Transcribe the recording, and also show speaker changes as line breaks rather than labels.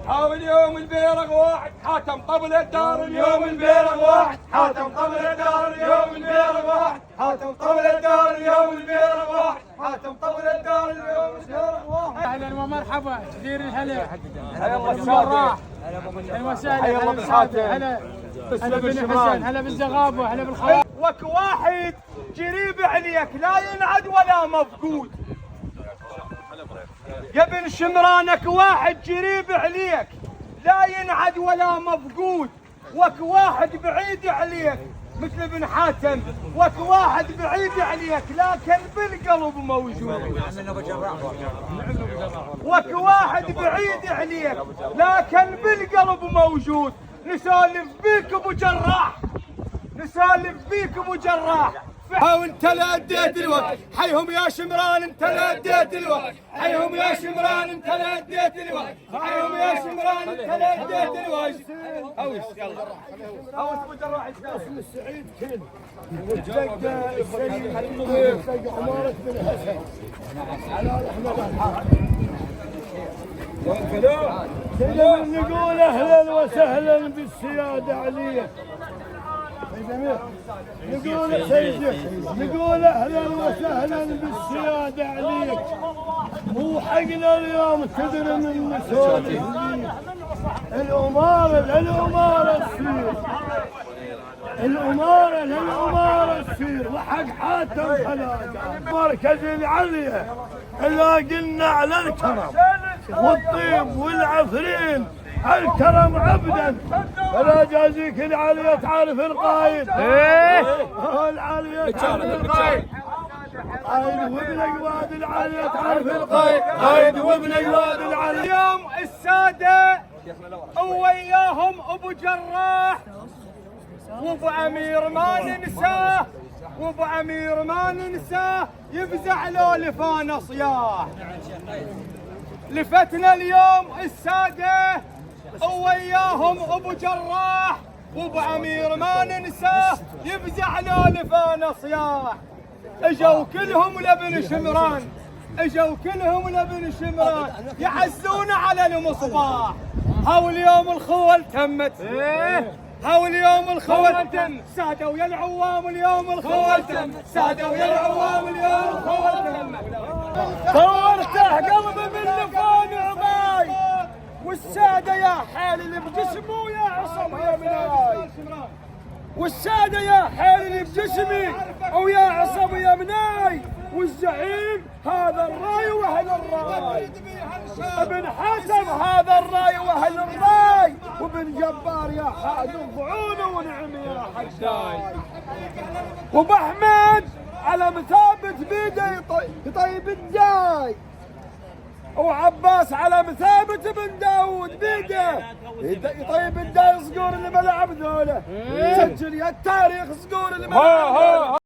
حاول اليوم البيرغ واحد حاتم قبل الدار اليوم البيرغ واحد حاتم قبل الدار اليوم البيرغ واحد حاتم قبل الدار اليوم البيرغ واحد حاتم قبل الدار اليوم البيرغ واحد.
اهلا ومرحبا كثير الهلا.
حيا الله السادة.
اهلا وسهلا.
حيا الله بالحاتم.
هلا بن حسن. هلا بالزغابه. هلا بالخوات.
وك واحد قريب عليك لا ينعد ولا مفقود. يا بن شمرانك واحد قريب عليك لا ينعد ولا مفقود. وك واحد بعيد عليك مثل ابن حاتم. وك واحد بعيد عليك لكن بالقلب موجود. وك واحد بعيد عليك لكن بالقلب موجود. نسولف بيك ابو جراح. نسولف بيك ابو جراح. وانت لا اديت الوقت حيهم يا شمران. انت لا اديت الوقت حيهم يا شمران. انت لا اديت الوقت حيهم يا شمران. انت لا اديت الوقت. اوس يلا اوس ابو جراح. اسم السعيد كل وتلقى السيد النظيف تلقى عمارة بن حسن على احمد. نقول اهلا وسهلا بالسيادة عليك. نقول سيدي نقول اهلا وسهلا بالسيادة عليك. مو حقنا اليوم تدري من نسولف الأمارة تصير. الأمارة تصير وحق حاتم خلاص. مركز العليا إلا قلنا على الكرم والطيب والعفرين. الكرم عبدا فلا جازيك العالية تعرف القايد. العالية تعرف القايد. قايد وابن اجواد العالية تعرف القايد. قايد وابن اجواد العالية. اليوم السادة وياهم ابو جراح وابو امير ما ننساه. وابو امير ما ننساه يفزع له لفانا صياح. لفتنا اليوم السادة وياهم ابو جراح وابو امير ما ننساه يفزع له لفانا صياح. اجوا كلهم لابن شمران. اجوا كلهم لابن شمران يحزون على المصباح. هاو اليوم الخول تمت. هاو اليوم الخول تم. سادة ويا العوام اليوم الخول تم. سادة ويا العوام اليوم الخول تم. صورته قلبي من لفان عماي. والسادة يا حال اللي بجسمه يا عصم يا مناي. والسادة يا حال اللي بجسمي ويا عصم يا مناي. والزعيم هذا الراي واهل الراي. ابن حاتم هذا الراي واهل الراي. وابن جبار يا حاد الضعون ونعم يا حجاي. وابو احمد على مثابة بيده يطيب الداي. وعباس على مثابة بن داود بيده يطيب الداي. صقور الملعب ذوله سجل يا التاريخ. صقور الملعب